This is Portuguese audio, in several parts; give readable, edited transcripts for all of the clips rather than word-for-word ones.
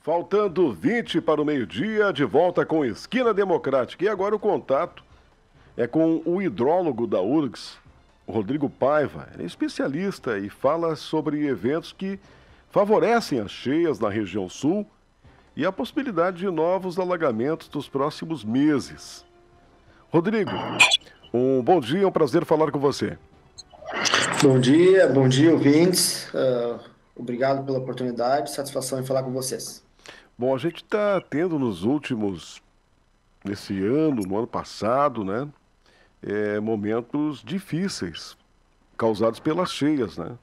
Faltando 20 para o meio-dia, de volta com Esquina Democrática. E agora o contato é com o hidrólogo da URGS, o Rodrigo Paiva. Ele é especialista e fala sobre eventos que favorecem as cheias na região sul e a possibilidade de novos alagamentos nos próximos meses. Rodrigo, um bom dia, é um prazer falar com você. Bom dia, ouvintes. Obrigado pela oportunidade, satisfação em falar com vocês. Bom, a gente está tendo nesse ano, no ano passado, né, momentos difíceis causados pelas cheias, né?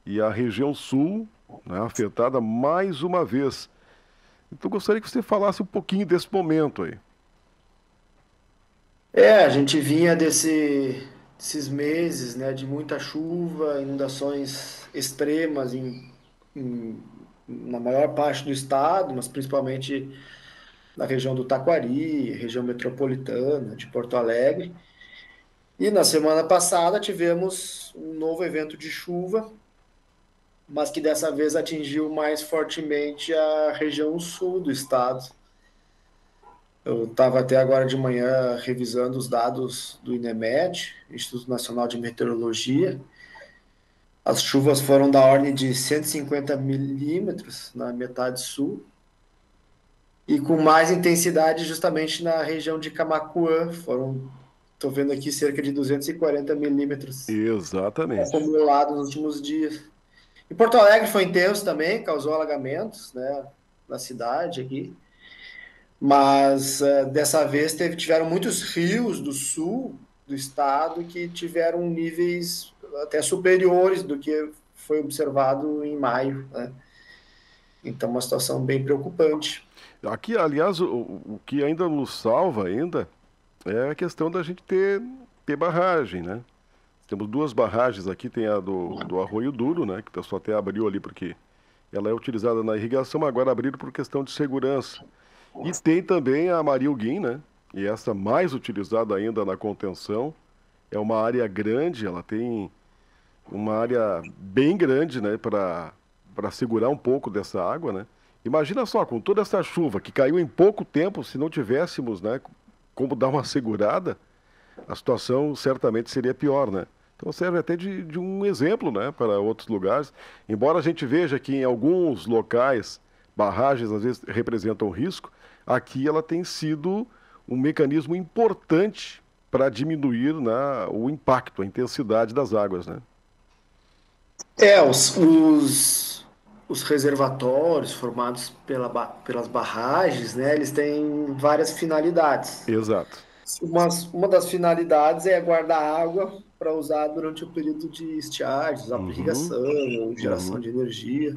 E a região sul, né, afetada mais uma vez. Então gostaria que você falasse um pouquinho desse momento aí. A gente vinha desses meses, né, de muita chuva, inundações extremas na maior parte do estado, mas principalmente na região do Taquari, região metropolitana, de Porto Alegre. E na semana passada tivemos um novo evento de chuva, mas que dessa vez atingiu mais fortemente a região sul do estado. Eu estava até agora de manhã revisando os dados do INEMET, Instituto Nacional de Meteorologia. As chuvas foram da ordem de 150 milímetros na metade sul e com mais intensidade justamente na região de Camaquã. Estou vendo aqui, cerca de 240 milímetros Exatamente. acumulados nos últimos dias. E Porto Alegre foi intenso também, causou alagamentos, né, na cidade aqui. Mas dessa vez tiveram muitos rios do sul do estado que tiveram níveis até superiores do que foi observado em maio, né? Então, uma situação bem preocupante. Aqui, aliás, o que ainda nos salva ainda é a questão da gente ter barragem, né? Temos duas barragens aqui, tem a do Arroio Duro, né? Que o pessoal até abriu ali porque ela é utilizada na irrigação, agora abriram por questão de segurança. E tem também a Mariuguim, né? E essa mais utilizada ainda na contenção. É uma área grande, ela tem uma área bem grande, né? Para segurar um pouco dessa água, né? Imagina só, com toda essa chuva que caiu em pouco tempo, se não tivéssemos, né? Como dar uma segurada, a situação certamente seria pior, né? Então serve até de um exemplo, né, para outros lugares. Embora a gente veja que em alguns locais barragens às vezes representam risco, aqui ela tem sido um mecanismo importante para diminuir, né, o impacto, a intensidade das águas, né? É, os reservatórios formados pelas barragens, né, eles têm várias finalidades. Exato. Uma das finalidades é guardar água para usar durante o período de estiagem, usar para Uhum, irrigação ou geração uhum. de energia.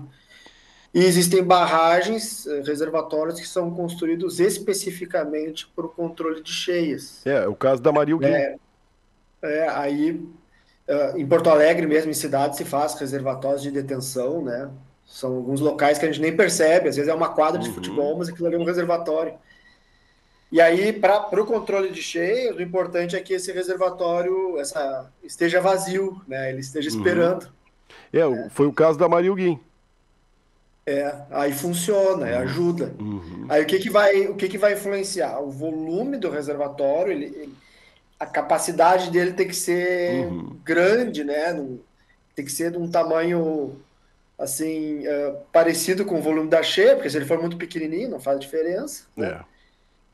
E existem barragens, reservatórios que são construídos especificamente para o controle de cheias. É, o caso da Mariuguim. Aí, em Porto Alegre mesmo, em cidade, se faz reservatórios de detenção, né? São alguns locais que a gente nem percebe, às vezes é uma quadra de Uhum, futebol, mas aquilo ali é um reservatório. E aí, para o controle de cheias, o importante é que esse reservatório esteja vazio, né? Ele esteja uhum. esperando. É, foi o caso da Mariuguim. Aí funciona, Uhum, ajuda. uhum, Aí o que que vai influenciar? O volume do reservatório, a capacidade dele tem que ser uhum. grande, né? Tem que ser de um tamanho assim, parecido com o volume da cheia, porque se ele for muito pequenininho, não faz diferença, né? É,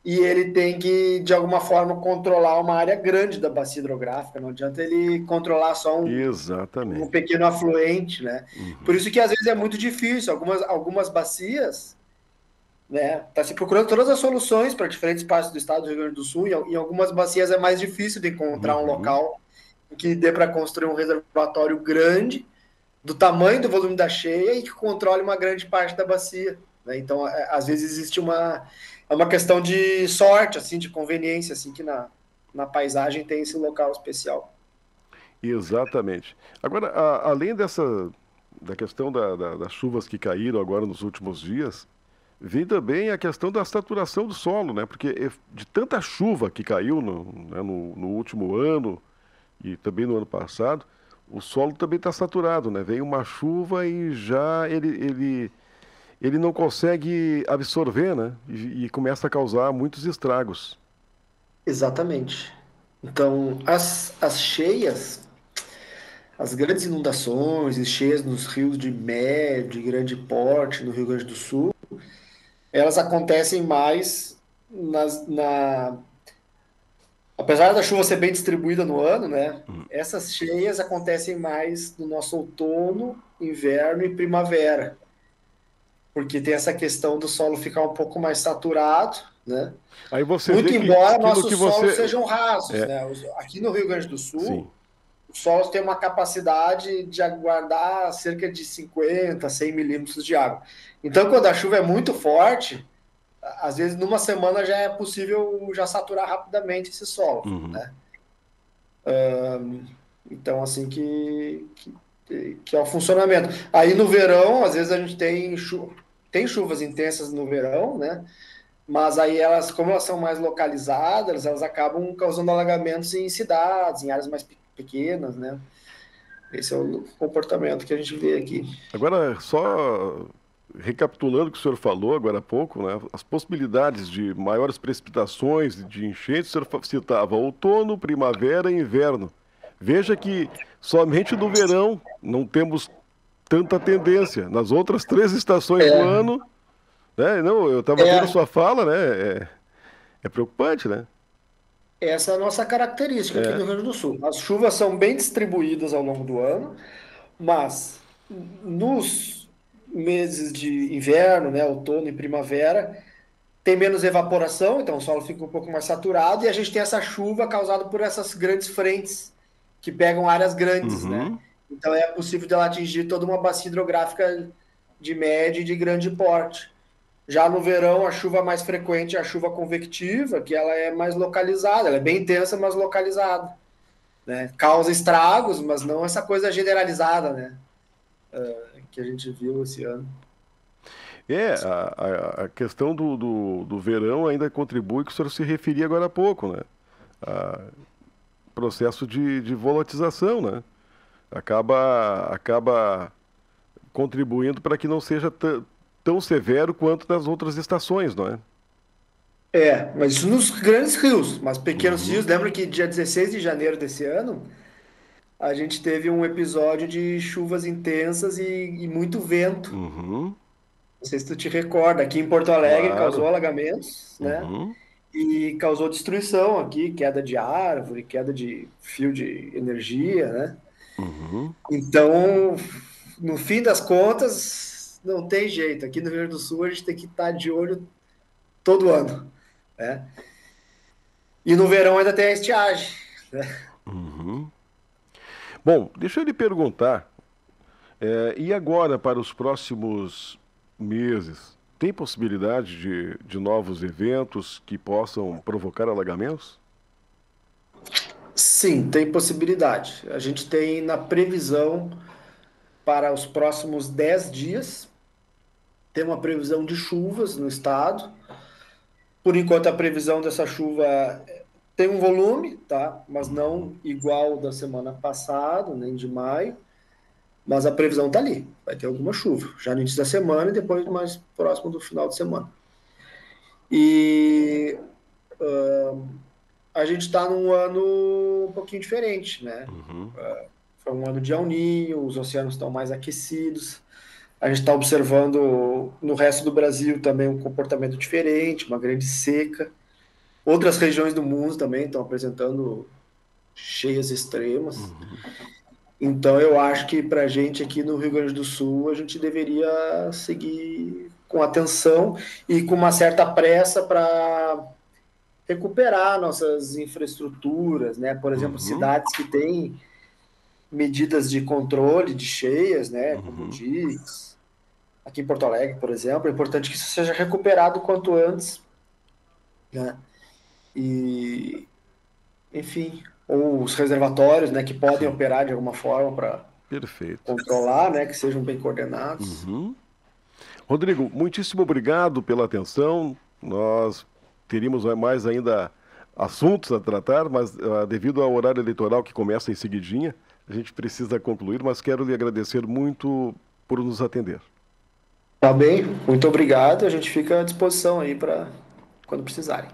E ele tem que, de alguma forma, controlar uma área grande da bacia hidrográfica. Não adianta ele controlar só um exatamente. pequeno afluente, né? Por Uhum. isso que às vezes é muito difícil. Algumas bacias, né? Tá se procurando todas as soluções para diferentes partes do estado do Rio Grande do Sul. E em algumas bacias é mais difícil de encontrar um Uhum. local que dê para construir um reservatório grande, do tamanho do volume da cheia e que controle uma grande parte da bacia, né? Então, às vezes existe uma questão de sorte, assim, de conveniência, assim, que na paisagem tem esse local especial. Exatamente. Agora, além da questão das chuvas que caíram agora nos últimos dias, vem também a questão da saturação do solo, né? Porque de tanta chuva que caiu né, no último ano e também no ano passado, o solo também está saturado, né? Vem uma chuva e já ele não consegue absorver, né? E começa a causar muitos estragos. Exatamente. Então, as cheias, as grandes inundações e cheias nos rios de médio e grande porte no Rio Grande do Sul, elas acontecem mais apesar da chuva ser bem distribuída no ano, né? Essas cheias acontecem mais no nosso outono, inverno e primavera, porque tem essa questão do solo ficar um pouco mais saturado, né? Aí você Muito vê que embora aquilo nossos que solos você. sejam rasos, É, né? Aqui no Rio Grande do sim. Sul, os solos têm uma capacidade de aguardar cerca de 50, 100 milímetros de água. Então, quando a chuva é muito forte, às vezes numa semana já é possível já saturar rapidamente esse solo, Uhum. né? Então, assim que é o funcionamento. Aí no verão, às vezes a gente tem chuvas intensas no verão, né? Mas aí elas, como elas são mais localizadas, elas acabam causando alagamentos em cidades, em áreas mais pequenas, né? Esse é o comportamento que a gente vê aqui. Agora, só recapitulando o que o senhor falou agora há pouco, né? As possibilidades de maiores precipitações, de enchentes, o senhor citava outono, primavera e inverno. Veja que somente no verão não temos tanta tendência. Nas outras três estações do É, ano, né? Não, eu estava vendo a é, sua fala, né? É preocupante, né? essa é a nossa característica aqui no É. Rio Grande do Sul. As chuvas são bem distribuídas ao longo do ano, mas nos meses de inverno, né, outono e primavera, tem menos evaporação, então o solo fica um pouco mais saturado e a gente tem essa chuva causada por essas grandes frentes que pegam áreas grandes, né? Uhum. Então é possível dela atingir toda uma bacia hidrográfica de médio e de grande porte. Já no verão, a chuva mais frequente é a chuva convectiva, que ela é mais localizada, ela é bem intensa, mas localizada, né? Causa estragos, mas não essa coisa generalizada, né? Que a gente viu esse ano. A questão do verão ainda contribui, que o senhor se referia agora há pouco, né? Processo de volatilização, né? Acaba contribuindo para que não seja tão severo quanto nas outras estações, não é? Mas isso nos grandes rios, mas pequenos rios. Uhum. Lembra que dia 16 de janeiro desse ano, a gente teve um episódio de chuvas intensas e muito vento. Uhum. Não sei se tu te recorda, aqui em Porto Alegre causou Claro. alagamentos, né? Uhum. E causou destruição aqui, queda de árvore, queda de fio de energia, né? Uhum. Então, no fim das contas, não tem jeito. Aqui no Rio Grande do Sul, a gente tem que estar de olho todo ano, né? E no verão ainda tem a estiagem, né? Uhum. Bom, deixa eu lhe perguntar, e agora para os próximos meses, tem possibilidade de novos eventos que possam provocar alagamentos? Sim, tem possibilidade. A gente tem na previsão para os próximos 10 dias, tem uma previsão de chuvas no estado. Por enquanto, a previsão dessa chuva tem um volume, tá? Mas Uhum. não igual da semana passada, nem de maio. Mas a previsão está ali. Vai ter alguma chuva, já no início da semana e depois mais próximo do final de semana. E a gente está num ano um pouquinho diferente, né? Uhum. Foi um ano de El Niño, os oceanos estão mais aquecidos. A gente está observando no resto do Brasil também um comportamento diferente, uma grande seca. Outras regiões do mundo também estão apresentando cheias extremas. Uhum. Então, eu acho que para a gente aqui no Rio Grande do Sul, a gente deveria seguir com atenção e com uma certa pressa para recuperar nossas infraestruturas, né? Por exemplo, Uhum. cidades que têm medidas de controle de cheias, né? Como o Uhum. DIS, aqui em Porto Alegre, por exemplo, é importante que isso seja recuperado o quanto antes, né? E, enfim, ou os reservatórios, né, que podem Sim, operar de alguma forma para perfeito. controlar, né, que sejam bem coordenados. Uhum. Rodrigo, muitíssimo obrigado pela atenção. Nós teríamos mais ainda assuntos a tratar, mas devido ao horário eleitoral que começa em seguidinha, a gente precisa concluir, mas quero lhe agradecer muito por nos atender. Tá bem? Muito obrigado. A gente fica à disposição aí para quando precisarem.